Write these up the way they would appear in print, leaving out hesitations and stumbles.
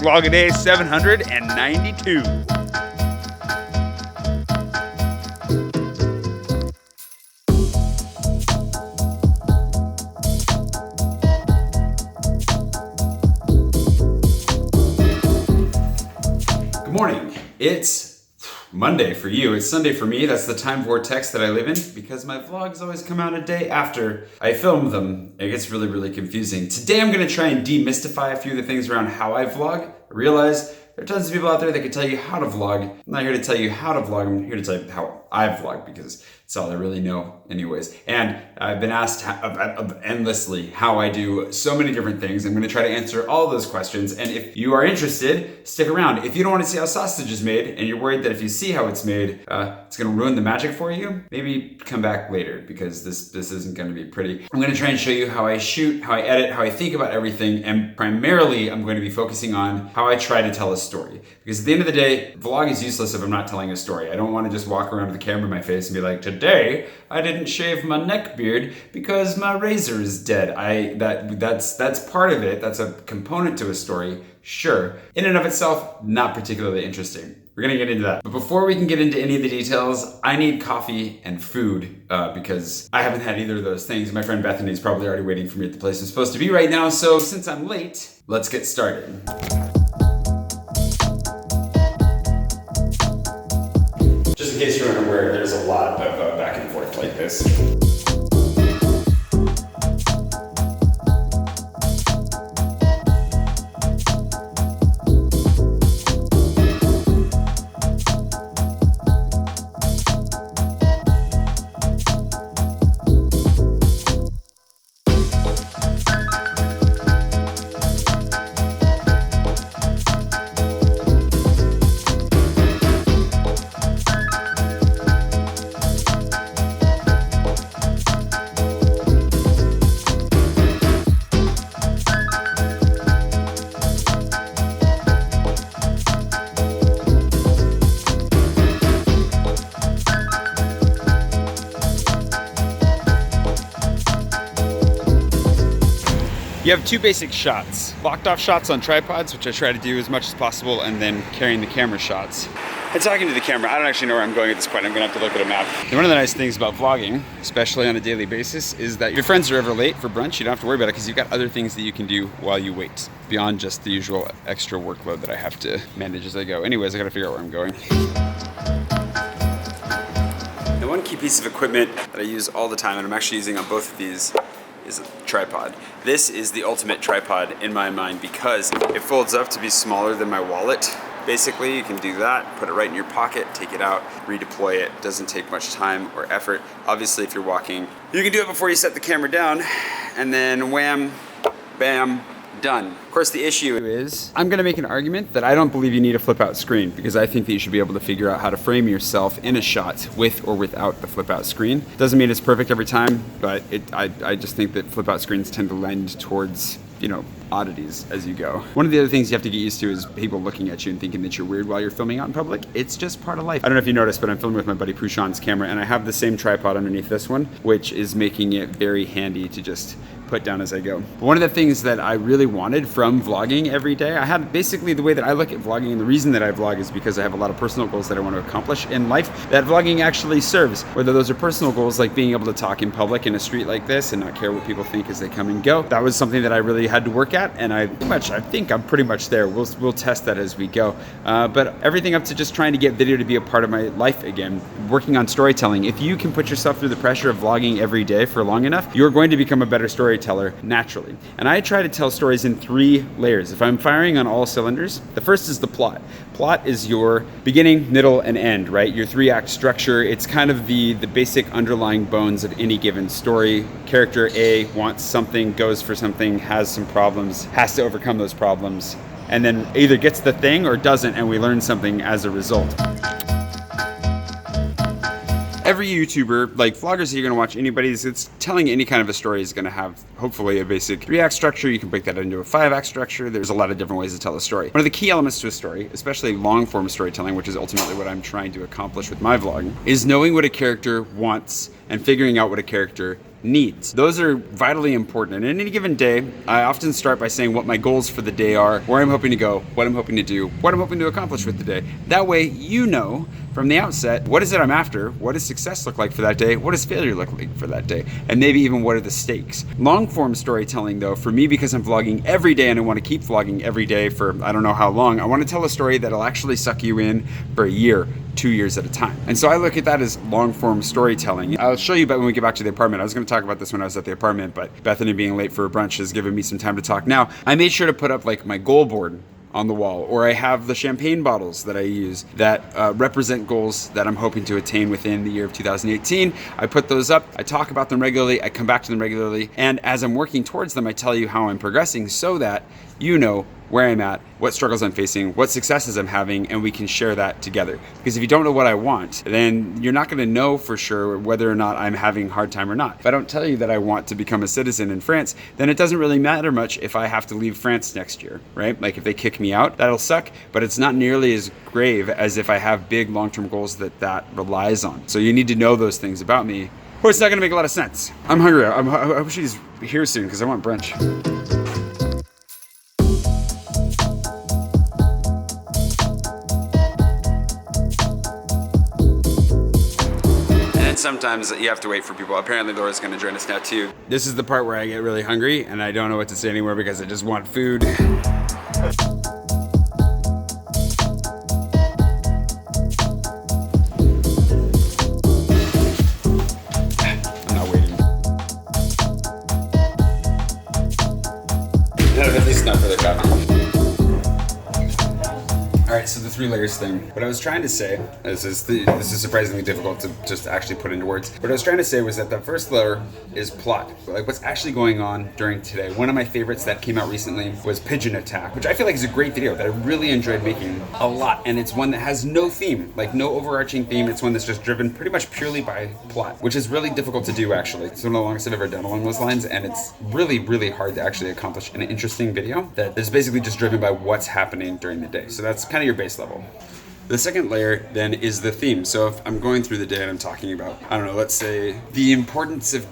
Vlog-A-Day 792. Good morning. It's Monday for you. It's Sunday for me. That's the time vortex that I live in because my vlogs always come out a day after I film them. It gets really, really confusing. Today I'm going to try and demystify a few of the things around how I vlog. I realize there are tons of people out there that can tell you how to vlog. I'm not here to tell you how to vlog. I'm here to tell you how I vlog because it's all I really know anyways. And I've been asked endlessly how I do so many different things. I'm going to try to answer all those questions. And if you are interested, stick around. If you don't want to see how sausage is made and you're worried that if you see how it's made, it's going to ruin the magic for you, maybe come back later because this isn't going to be pretty. I'm going to try and show you how I shoot, how I edit, how I think about everything. And primarily, I'm going to be focusing on how I try to tell a story. Because at the end of the day, vlog is useless if I'm not telling a story. I don't want to just walk around with the camera in my face and be like, today, I didn't shave my neck beard because my razor is dead. That's part of it. That's a component to a story. Sure. In and of itself, not particularly interesting. We're gonna get into that. But before we can get into any of the details, I need coffee and food because I haven't had either of those things. My friend Bethany is probably already waiting for me at the place I'm supposed to be right now. So since I'm late, let's get started. Just in case you're unaware, there's a lot of back and forth like this. You have two basic shots. Locked off shots on tripods, which I try to do as much as possible, and then carrying the camera shots. And talking to the camera, I don't actually know where I'm going at this point. I'm gonna have to look at a map. And one of the nice things about vlogging, especially on a daily basis, is that if your friends are ever late for brunch, you don't have to worry about it because you've got other things that you can do while you wait, beyond just the usual extra workload that I have to manage as I go. Anyways, I gotta figure out where I'm going. Now, one key piece of equipment that I use all the time, and I'm actually using on both of these, is a tripod. This is the ultimate tripod in my mind because it folds up to be smaller than my wallet. Basically, you can do that, put it right in your pocket, take it out, redeploy it. Doesn't take much time or effort. Obviously, if you're walking, you can do it before you set the camera down, and then wham, bam, done. Of course, the issue is, I'm gonna make an argument that I don't believe you need a flip out screen because I think that you should be able to figure out how to frame yourself in a shot with or without the flip out screen. Doesn't mean it's perfect every time, but I just think that flip out screens tend to lend towards, you know, oddities as you go. One of the other things you have to get used to is people looking at you and thinking that you're weird while you're filming out in public. It's just part of life. I don't know if you noticed, but I'm filming with my buddy Prushan's camera and I have the same tripod underneath this one, which is making it very handy to just put down as I go. But one of the things that I really wanted from vlogging every day, I had basically the way that I look at vlogging, and the reason that I vlog is because I have a lot of personal goals that I want to accomplish in life that vlogging actually serves. Whether those are personal goals like being able to talk in public in a street like this and not care what people think as they come and go. That was something that I really had to work at, and I think I'm pretty much there. We'll test that as we go. But everything up to just trying to get video to be a part of my life again, working on storytelling. If you can put yourself through the pressure of vlogging every day for long enough, you're going to become a better storyteller naturally. And I try to tell stories in 3 layers. If I'm firing on all cylinders, the first is the plot. Plot is your beginning, middle, and end, right? Your 3-act structure. It's kind of the basic underlying bones of any given story. Character A wants something, goes for something, has some problems, has to overcome those problems, and then either gets the thing or doesn't, and we learn something as a result. Every YouTuber, like vloggers that you're gonna watch, anybody that's telling any kind of a story is gonna have hopefully a basic 3-act structure. You can break that into a 5-act structure. There's a lot of different ways to tell a story. One of the key elements to a story, especially long form storytelling, which is ultimately what I'm trying to accomplish with my vlog, is knowing what a character wants and figuring out what a character needs. Those are vitally important. And in any given day, I often start by saying what my goals for the day are, where I'm hoping to go, what I'm hoping to do, what I'm hoping to accomplish with the day. That way, you know from the outset, what is it I'm after? What does success look like for that day? What does failure look like for that day? And maybe even what are the stakes? Long form storytelling though, for me, because I'm vlogging every day and I want to keep vlogging every day for I don't know how long, I want to tell a story that'll actually suck you in for a year, 2 years at a time. And so I look at that as long form storytelling. I'll show you when we get back to the apartment. I was going to talk about this when I was at the apartment, but Bethany being late for a brunch has given me some time to talk now. I made sure to put up like my goal board on the wall, or I have the champagne bottles that I use that represent goals that I'm hoping to attain within the year of 2018. I put those up, I talk about them regularly, I come back to them regularly, and as I'm working towards them, I tell you how I'm progressing so that you know where I'm at, what struggles I'm facing, what successes I'm having, and we can share that together. Because if you don't know what I want, then you're not gonna know for sure whether or not I'm having a hard time or not. If I don't tell you that I want to become a citizen in France, then it doesn't really matter much if I have to leave France next year, right? Like if they kick me out, that'll suck, but it's not nearly as grave as if I have big long-term goals that relies on. So you need to know those things about me, or it's not gonna make a lot of sense. I'm hungry, I wish he's here soon because I want brunch. Sometimes you have to wait for people. Apparently Laura's gonna join us now too. This is the part where I get really hungry and I don't know what to say anymore because I just want food. I'm not waiting. At least not for the coffee. All right, so the 3 layers thing. What I was trying to say, this is surprisingly difficult to just actually put into words. What I was trying to say was that the first layer is plot, like what's actually going on during today. One of my favorites that came out recently was Pigeon Attack, which I feel like is a great video that I really enjoyed making a lot. And it's one that has no theme, like no overarching theme. It's one that's just driven pretty much purely by plot, which is really difficult to do actually. It's one of the longest I've ever done along those lines. And it's really, really hard to actually accomplish an interesting video that is basically just driven by what's happening during the day. So that's kind of your base level. The second layer then is the theme. So if I'm going through the day and I'm talking about, I don't know, let's say the importance of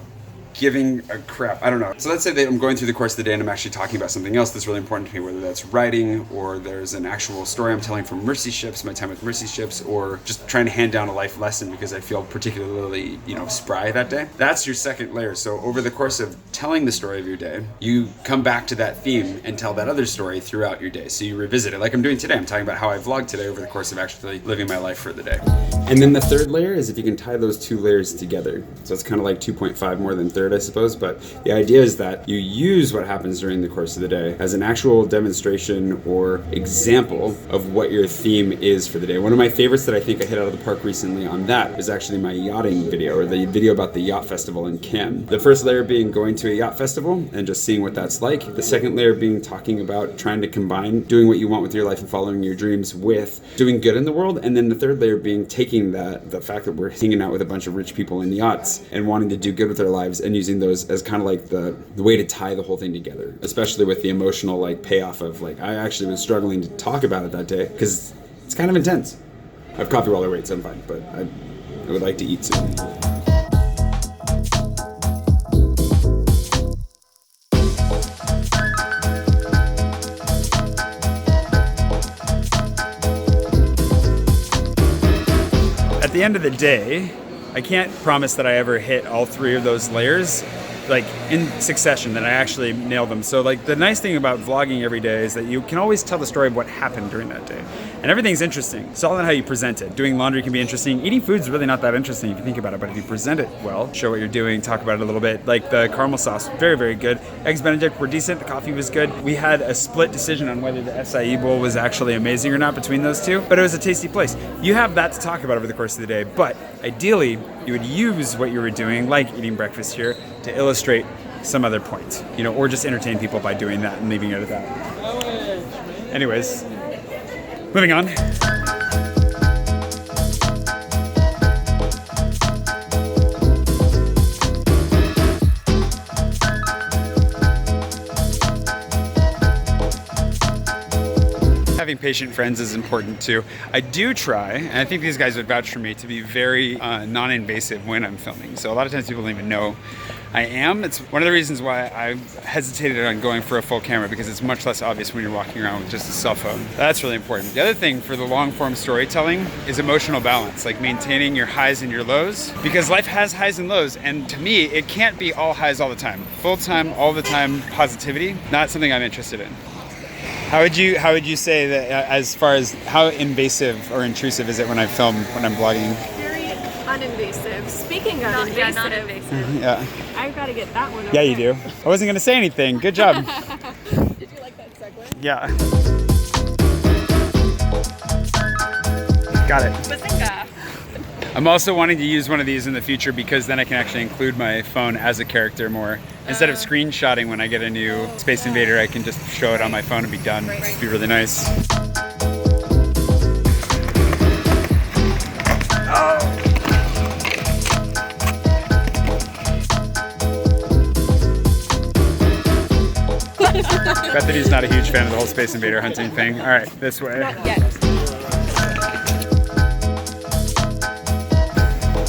giving a crap, I don't know. So let's say that I'm going through the course of the day and I'm actually talking about something else that's really important to me, whether that's writing or there's an actual story I'm telling from Mercy Ships, my time with Mercy Ships, or just trying to hand down a life lesson because I feel particularly, spry that day. That's your second layer. So over the course of telling the story of your day, you come back to that theme and tell that other story throughout your day. So you revisit it like I'm doing today. I'm talking about how I vlogged today over the course of actually living my life for the day. And then the third layer is if you can tie those 2 layers together. So it's kind of like 2.5 more than third, I suppose, but the idea is that you use what happens during the course of the day as an actual demonstration or example of what your theme is for the day. One of my favorites that I think I hit out of the park recently on that is actually my yachting video, or the video about the yacht festival in Cannes. The first layer being going to a yacht festival and just seeing what that's like. The second layer being talking about trying to combine doing what you want with your life and following your dreams with doing good in the world. And then the third layer being taking the fact that we're hanging out with a bunch of rich people in yachts and wanting to do good with their lives and using those as kind of like the way to tie the whole thing together, especially with the emotional payoff of I actually was struggling to talk about it that day because it's kind of intense. I have coffee while I wait, so I'm fine, but I would like to eat soon. At the end of the day, I can't promise that I ever hit all 3 of those layers in succession, that I actually nail them. So the nice thing about vlogging every day is that you can always tell the story of what happened during that day. And everything's interesting. It's all in how you present it. Doing laundry can be interesting. Eating food's really not that interesting if you think about it, but if you present it well, show what you're doing, talk about it a little bit. Like the caramel sauce, very, very good. Eggs Benedict were decent, the coffee was good. We had a split decision on whether the acai bowl was actually amazing or not between those 2, but it was a tasty place. You have that to talk about over the course of the day, but ideally, you would use what you were doing, like eating breakfast here, to illustrate some other point, or just entertain people by doing that and leaving it at that. Anyways, moving on. Having patient friends is important too. I do try, and I think these guys would vouch for me, to be very non-invasive when I'm filming. So a lot of times people don't even know I am. It's one of the reasons why I've hesitated on going for a full camera, because it's much less obvious when you're walking around with just a cell phone. That's really important. The other thing for the long form storytelling is emotional balance, like maintaining your highs and your lows, because life has highs and lows, and to me, it can't be all highs all the time. Full time, all the time positivity, not something I'm interested in. How would you say that, as far as how invasive or intrusive is it when I film, when I'm vlogging? Very uninvasive. Speaking of invasive, not invasive. Yeah. I've got to get that one. Yeah, you do. I wasn't gonna say anything. Good job. Did you like that segue? Yeah. Got it. Bazinga. I'm also wanting to use one of these in the future, because then I can actually include my phone as a character more. Instead of screenshotting when I get a new Space Invader, I can just show it on my phone and be done. It'd be really nice. Bet that he's not a huge fan of the whole Space Invader hunting thing. All right, this way. Not yet.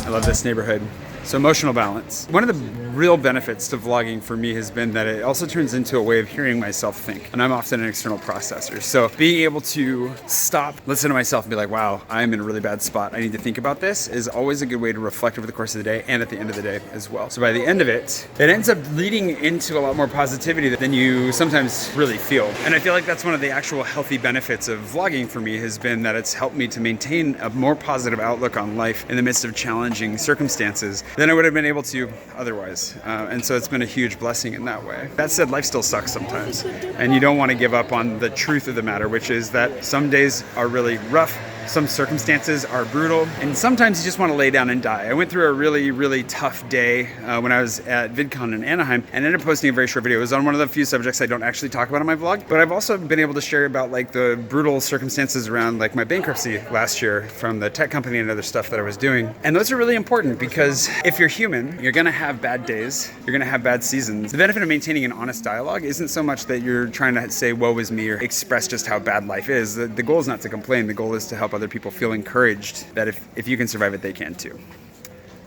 I love this neighborhood. So emotional balance. One of the real benefits to vlogging for me has been that it also turns into a way of hearing myself think. And I'm often an external processor. So being able to stop, listen to myself and be like, wow, I'm in a really bad spot. I need to think about this, is always a good way to reflect over the course of the day and at the end of the day as well. So by the end of it, it ends up leading into a lot more positivity than you sometimes really feel. And I feel like that's one of the actual healthy benefits of vlogging for me, has been that it's helped me to maintain a more positive outlook on life in the midst of challenging circumstances than I would have been able to otherwise. And so it's been a huge blessing in that way. That said, life still sucks sometimes. And you don't want to give up on the truth of the matter, which is that some days are really rough, some circumstances are brutal, and sometimes you just want to lay down and die. I went through a really, really tough day when I was at VidCon in Anaheim, and ended up posting a very short video. It was on one of the few subjects I don't actually talk about on my vlog, but I've also been able to share about like the brutal circumstances around like my bankruptcy last year from the tech company and other stuff that I was doing. And those are really important, because if you're human, you're gonna have bad days, you're gonna have bad seasons. The benefit of maintaining an honest dialogue isn't so much that you're trying to say woe is me or express just how bad life is. The goal is not to complain. The goal is to help other people feel encouraged that if you can survive it, they can too.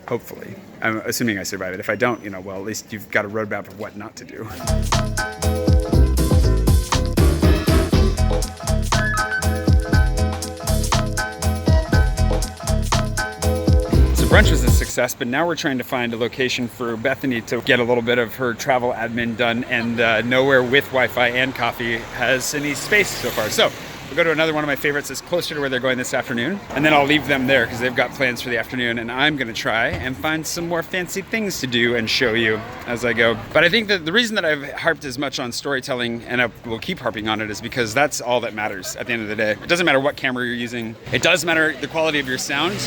Hopefully. I'm assuming I survive it. If I don't, well, at least you've got a roadmap of what not to do. Brunch was a success, but now we're trying to find a location for Bethany to get a little bit of her travel admin done, and nowhere with Wi-Fi and coffee has any space so far. So we'll go to another one of my favorites that's closer to where they're going this afternoon, and then I'll leave them there because they've got plans for the afternoon, and I'm gonna try and find some more fancy things to do and show you as I go. But I think that the reason that I've harped as much on storytelling, and I will keep harping on it, is because that's all that matters at the end of the day. It doesn't matter what camera you're using. It does matter the quality of your sound.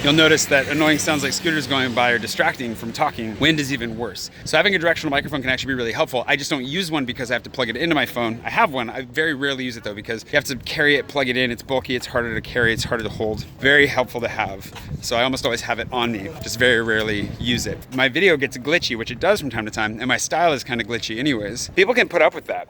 You'll notice that annoying sounds like scooters going by are distracting from talking. Wind is even worse. So having a directional microphone can actually be really helpful. I just don't use one because I have to plug it into my phone. I have one. I very rarely use it though, because you have to carry it, plug it in. It's bulky, it's harder to carry, it's harder to hold. Very helpful to have. So I almost always have it on me, just very rarely use it. My video gets glitchy, which it does from time to time, and my style is kind of glitchy anyways. People can put up with that.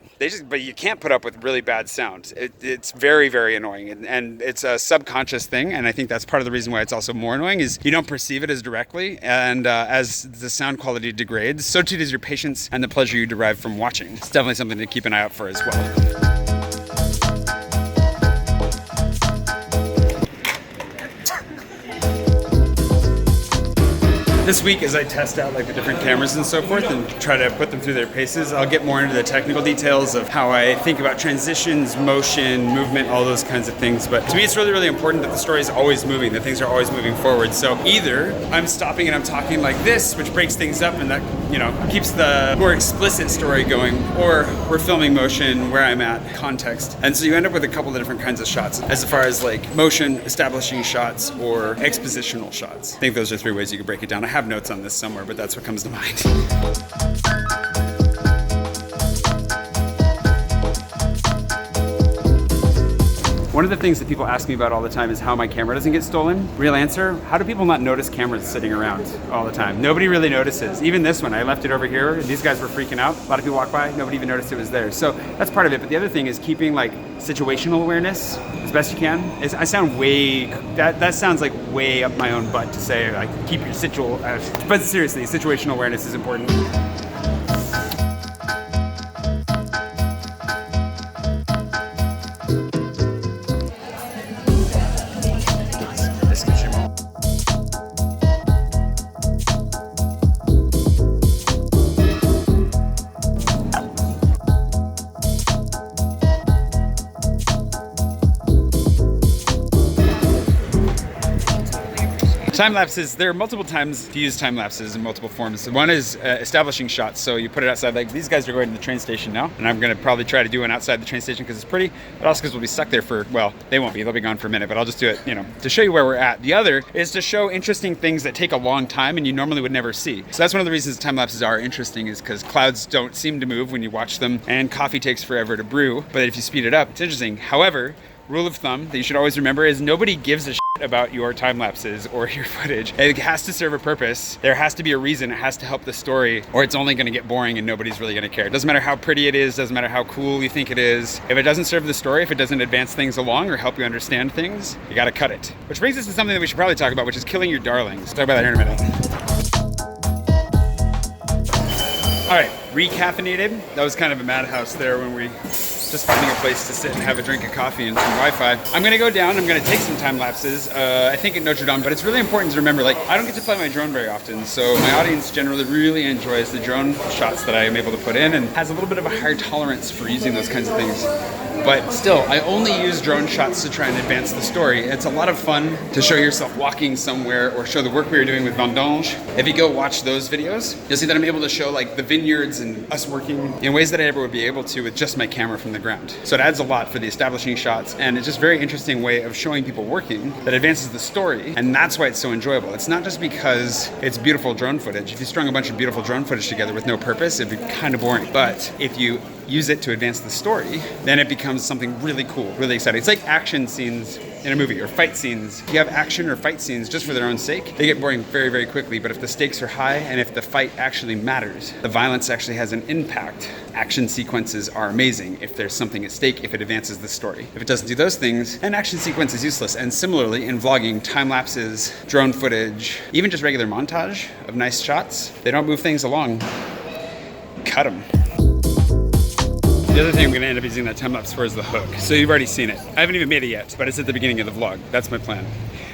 But you can't put up with really bad sound. It's very, very annoying, and it's a subconscious thing, and I think that's part of the reason why it's also more annoying, is you don't perceive it as directly, and as the sound quality degrades, so too does your patience and the pleasure you derive from watching. It's definitely something to keep an eye out for as well. This week, as I test out like the different cameras and so forth and try to put them through their paces, I'll get more into the technical details of how I think about transitions, motion, movement, all those kinds of things. But to me, it's really, really important that the story is always moving, that things are always moving forward. So either I'm stopping and I'm talking like this, which breaks things up and that, keeps the more explicit story going, or we're filming motion, where I'm at, context. And so you end up with a couple of different kinds of shots as far as like motion, establishing shots, or expositional shots. I think those are three ways you could break it down. I have notes on this somewhere, but that's what comes to mind. One of the things that people ask me about all the time is how my camera doesn't get stolen. Real answer, how do people not notice cameras sitting around all the time? Nobody really notices. Even this one, I left it over here. These guys were freaking out. A lot of people walk by, nobody even noticed it was there. So that's part of it. But the other thing is keeping like situational awareness. as best you can. I sound way, that sounds like way up my own butt to say, like, keep your but seriously, situational awareness is important. Time lapses, there are multiple times to use time lapses in multiple forms. One is establishing shots. So you put it outside, like these guys are going to the train station now, and I'm gonna probably try to do one outside the train station because it's pretty, but also because we'll be stuck there for, well, they won't be, they'll be gone for a minute, but I'll just do it, you know, to show you where we're at. The other is to show interesting things that take a long time and you normally would never see. So that's one of the reasons time lapses are interesting, is because clouds don't seem to move when you watch them, and coffee takes forever to brew, but if you speed it up, it's interesting. However, rule of thumb that you should always remember is nobody gives a shit about your time lapses or your footage. It has to serve a purpose. There has to be a reason. It has to help the story, or it's only going to get boring and nobody's really going to care. It doesn't matter how pretty it is, doesn't matter how cool you think it is. If it doesn't serve the story, if it doesn't advance things along or help you understand things, you got to cut it. Which brings us to something that we should probably talk about, which is killing your darlings. Talk about that here in a minute. All right, recaffeinated. That was kind of a madhouse there when we just finding a place to sit and have a drink of coffee and some Wi-Fi. I'm gonna go down, I'm gonna take some time lapses, I think at Notre Dame, but it's really important to remember, like, I don't get to fly my drone very often, so my audience generally really enjoys the drone shots that I am able to put in and has a little bit of a higher tolerance for using those kinds of things. But still, I only use drone shots to try and advance the story. It's a lot of fun to show yourself walking somewhere or show the work we were doing with Vendange. If you go watch those videos, you'll see that I'm able to show like the vineyards and us working in ways that I never would be able to with just my camera from the ground. So it adds a lot for the establishing shots, and it's just a very interesting way of showing people working that advances the story, and that's why it's so enjoyable. It's not just because it's beautiful drone footage. If you strung a bunch of beautiful drone footage together with no purpose, it'd be kind of boring. But if you use it to advance the story, then it becomes something really cool, really exciting. It's like action scenes in a movie or fight scenes. If you have action or fight scenes just for their own sake, they get boring very, very quickly. But if the stakes are high and if the fight actually matters, the violence actually has an impact. Action sequences are amazing if there's something at stake, if it advances the story. If it doesn't do those things, an action sequence is useless. And similarly, in vlogging, time lapses, drone footage, even just regular montage of nice shots, they don't move things along. Cut them. The other thing I'm going to end up using that time lapse for is the hook. So you've already seen it. I haven't even made it yet, but it's at the beginning of the vlog. That's my plan.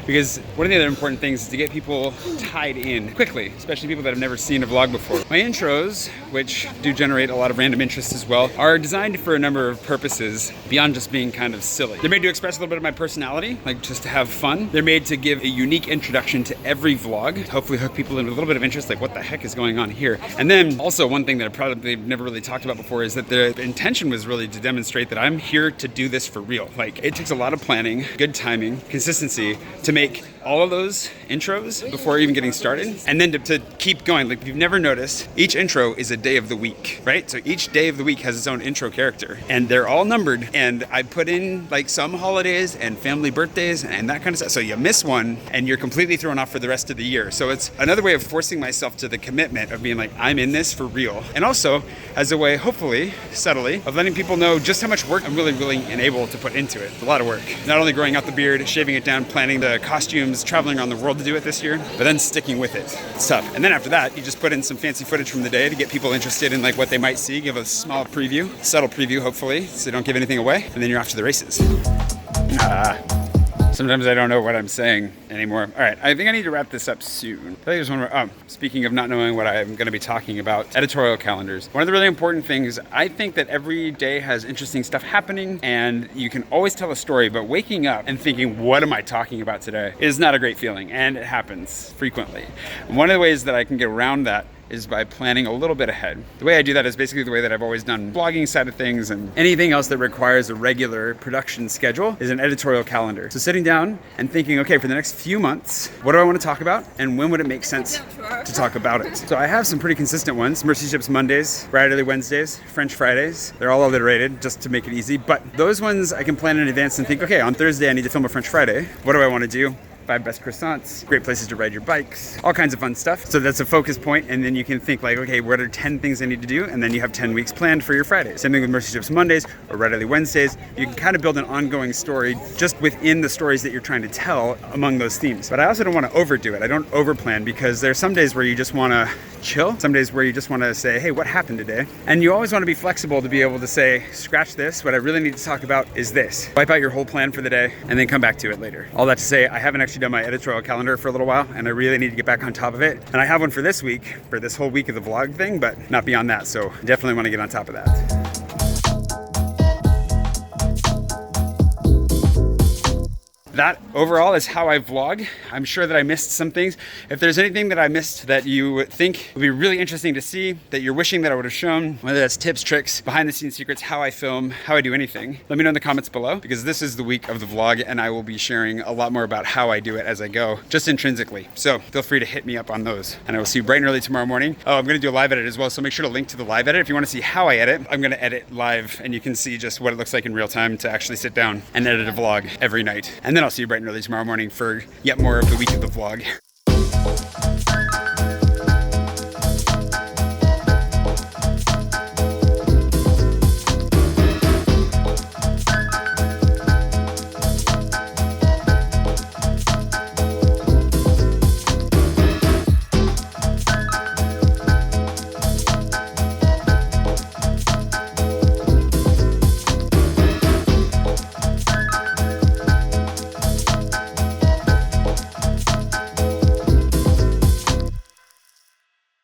Because one of the other important things is to get people tied in quickly, especially people that have never seen a vlog before. My intros, which do generate a lot of random interest as well, are designed for a number of purposes beyond just being kind of silly. They're made to express a little bit of my personality, like just to have fun. They're made to give a unique introduction to every vlog, hopefully hook people in with a little bit of interest, like what the heck is going on here. And then also one thing that I probably never really talked about before is that the intention was really to demonstrate that I'm here to do this for real. Like, it takes a lot of planning, good timing, consistency to make all of those intros before even getting started, and then to keep going. Like, if you've never noticed, each intro is a day of the week, right? So each day of the week has its own intro character, and they're all numbered, and I put in like some holidays and family birthdays and that kind of stuff, so you miss one and you're completely thrown off for the rest of the year. So it's another way of forcing myself to the commitment of being like, I'm in this for real, and also as a way, hopefully subtly, of letting people know just how much work I'm really willing and able to put into it. A lot of work. Not only growing out the beard, shaving it down, planning the costumes, traveling around the world to do it this year, but then sticking with it. It's tough. And then after that, you just put in some fancy footage from the day to get people interested in like what they might see, give a small preview, subtle preview hopefully, so you don't give anything away, and then you're off to the races. Sometimes I don't know what I'm saying anymore. All right, I think I need to wrap this up soon. I think there's one more. Speaking of not knowing what I'm going to be talking about, editorial calendars. One of the really important things, I think that every day has interesting stuff happening, and you can always tell a story, but waking up and thinking, what am I talking about today, is not a great feeling, and it happens frequently. One of the ways that I can get around that is by planning a little bit ahead. The way I do that is basically the way that I've always done blogging side of things, and anything else that requires a regular production schedule is an editorial calendar. So sitting down and thinking, okay, for the next few months, what do I want to talk about, and when would it make sense to talk about it? So I have some pretty consistent ones. Mercy Ships Mondays, Friday Wednesdays, French Fridays. They're all alliterated just to make it easy, but those ones I can plan in advance and think, okay, on Thursday I need to film a French Friday. What do I want to do? 5 best croissants, great places to ride your bikes, all kinds of fun stuff. So that's a focus point, and then you can think like, okay, what are 10 things I need to do? And then you have 10 weeks planned for your Fridays. Same thing with Mercy Tips Mondays or Readily Wednesdays. You can kind of build an ongoing story just within the stories that you're trying to tell among those themes. But I also don't want to overdo it. I don't overplan, because there's some days where you just want to chill, some days where you just want to say, hey, what happened today? And you always want to be flexible to be able to say, scratch this, what I really need to talk about is this. Wipe out your whole plan for the day and then come back to it later. All that to say, I haven't actually done my editorial calendar for a little while, and I really need to get back on top of it. And I have one for this week, for this whole week of the vlog thing, but not beyond that. So definitely want to get on top of that. That overall is how I vlog. I'm sure that I missed some things. If there's anything that I missed that you think would be really interesting to see, that you're wishing that I would have shown, whether that's tips, tricks, behind the scenes secrets, how I film, how I do anything, let me know in the comments below, because this is the week of the vlog and I will be sharing a lot more about how I do it as I go, just intrinsically. So feel free to hit me up on those, and I will see you bright and early tomorrow morning. Oh, I'm gonna do a live edit as well, so make sure to link to the live edit. If you wanna see how I edit, I'm gonna edit live and you can see just what it looks like in real time to actually sit down and edit a vlog every night. And then I'll see you bright and early tomorrow morning for yet more of the week of the vlog.